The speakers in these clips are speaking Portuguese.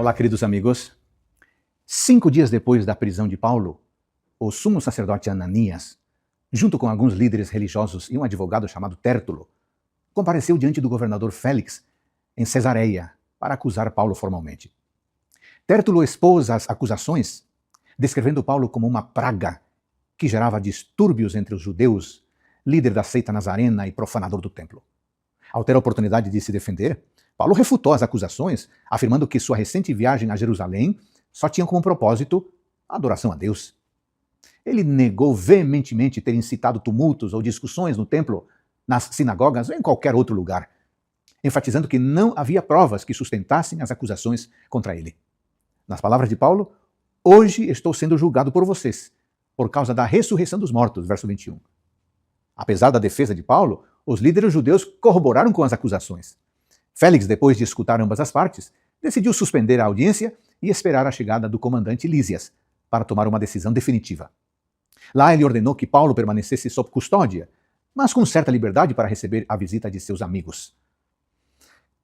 Olá, queridos amigos. 5 dias depois da prisão de Paulo, o sumo sacerdote Ananias, junto com alguns líderes religiosos e um advogado chamado Tértulo, compareceu diante do governador Félix em Cesareia para acusar Paulo formalmente. Tértulo expôs as acusações, descrevendo Paulo como uma praga que gerava distúrbios entre os judeus, líder da seita nazarena e profanador do templo. Ao ter a oportunidade de se defender, Paulo refutou as acusações, afirmando que sua recente viagem a Jerusalém só tinha como propósito a adoração a Deus. Ele negou veementemente ter incitado tumultos ou discussões no templo, nas sinagogas ou em qualquer outro lugar, enfatizando que não havia provas que sustentassem as acusações contra ele. Nas palavras de Paulo, hoje estou sendo julgado por vocês, por causa da ressurreição dos mortos, verso 21. Apesar da defesa de Paulo, os líderes judeus corroboraram com as acusações. Félix, depois de escutar ambas as partes, decidiu suspender a audiência e esperar a chegada do comandante Lísias para tomar uma decisão definitiva. Lá ele ordenou que Paulo permanecesse sob custódia, mas com certa liberdade para receber a visita de seus amigos.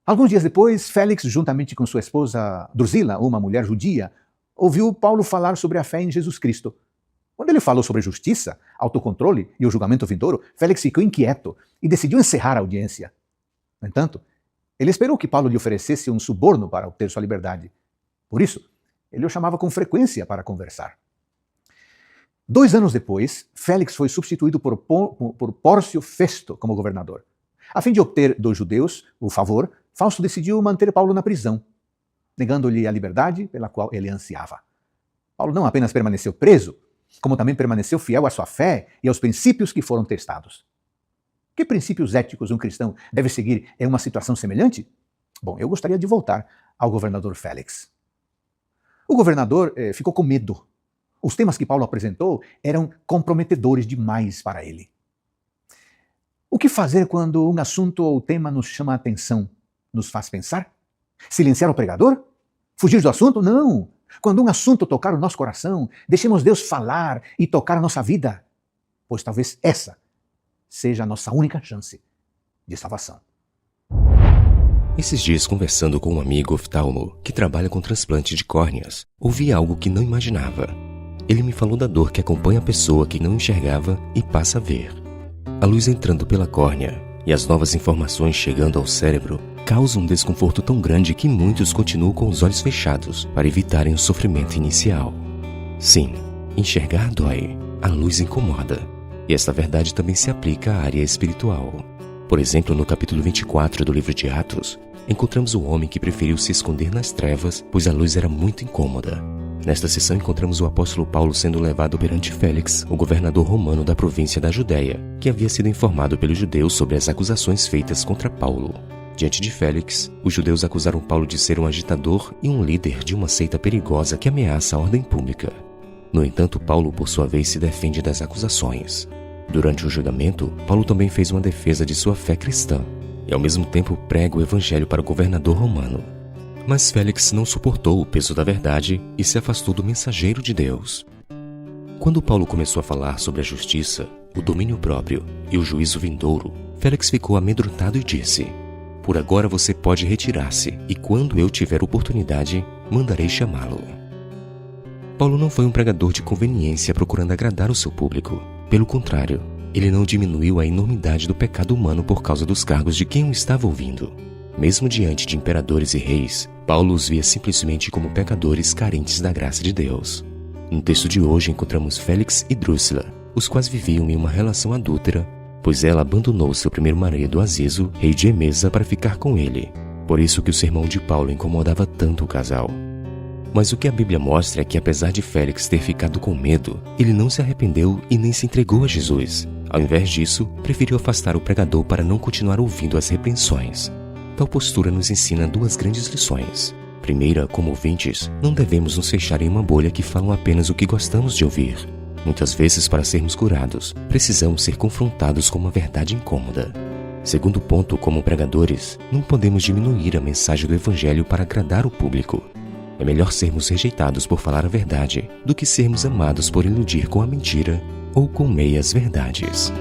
Alguns dias depois, Félix, juntamente com sua esposa Drusila, uma mulher judia, ouviu Paulo falar sobre a fé em Jesus Cristo. Quando ele falou sobre justiça, autocontrole e o julgamento vindouro, Félix ficou inquieto e decidiu encerrar a audiência. No entanto, ele esperou que Paulo lhe oferecesse um suborno para obter sua liberdade. Por isso, ele o chamava com frequência para conversar. 2 anos depois, Félix foi substituído por Pórcio Festo como governador. A fim de obter dos judeus o favor, Fausto decidiu manter Paulo na prisão, negando-lhe a liberdade pela qual ele ansiava. Paulo não apenas permaneceu preso, como também permaneceu fiel à sua fé e aos princípios que foram testados. Que princípios éticos um cristão deve seguir em uma situação semelhante? Bom, eu gostaria de voltar ao governador Félix. O governador ficou com medo. Os temas que Paulo apresentou eram comprometedores demais para ele. O que fazer quando um assunto ou tema nos chama a atenção, nos faz pensar? Silenciar o pregador? Fugir do assunto? Não! Quando um assunto tocar o nosso coração, deixemos Deus falar e tocar a nossa vida, pois talvez essa seja a nossa única chance de salvação. Esses dias, conversando com um amigo oftalmo que trabalha com transplante de córneas, ouvi algo que não imaginava. Ele me falou da dor que acompanha a pessoa que não enxergava e passa a ver. A luz entrando pela córnea e as novas informações chegando ao cérebro causam um desconforto tão grande que muitos continuam com os olhos fechados para evitarem o sofrimento inicial. Sim, enxergar dói, a luz incomoda. E esta verdade também se aplica à área espiritual. Por exemplo, no capítulo 24 do livro de Atos, encontramos um homem que preferiu se esconder nas trevas, pois a luz era muito incômoda. Nesta sessão encontramos o apóstolo Paulo sendo levado perante Félix, o governador romano da província da Judéia, que havia sido informado pelos judeus sobre as acusações feitas contra Paulo. Diante de Félix, os judeus acusaram Paulo de ser um agitador e um líder de uma seita perigosa que ameaça a ordem pública. No entanto, Paulo, por sua vez, se defende das acusações. Durante o julgamento, Paulo também fez uma defesa de sua fé cristã e, ao mesmo tempo, prega o evangelho para o governador romano. Mas Félix não suportou o peso da verdade e se afastou do mensageiro de Deus. Quando Paulo começou a falar sobre a justiça, o domínio próprio e o juízo vindouro, Félix ficou amedrontado e disse: "Por agora você pode retirar-se, e quando eu tiver oportunidade, mandarei chamá-lo." Paulo não foi um pregador de conveniência procurando agradar o seu público. Pelo contrário, ele não diminuiu a enormidade do pecado humano por causa dos cargos de quem o estava ouvindo. Mesmo diante de imperadores e reis, Paulo os via simplesmente como pecadores carentes da graça de Deus. No texto de hoje encontramos Félix e Drusila, os quais viviam em uma relação adúltera, pois ela abandonou seu primeiro marido Azizo, rei de Emesa, para ficar com ele. Por isso que o sermão de Paulo incomodava tanto o casal. Mas o que a Bíblia mostra é que, apesar de Félix ter ficado com medo, ele não se arrependeu e nem se entregou a Jesus. Ao invés disso, preferiu afastar o pregador para não continuar ouvindo as repreensões. Tal postura nos ensina 2 grandes lições. Primeira, como ouvintes, não devemos nos fechar em uma bolha que falam apenas o que gostamos de ouvir. Muitas vezes, para sermos curados, precisamos ser confrontados com uma verdade incômoda. Segundo ponto, como pregadores, não podemos diminuir a mensagem do Evangelho para agradar o público. É melhor sermos rejeitados por falar a verdade do que sermos amados por iludir com a mentira ou com meias verdades.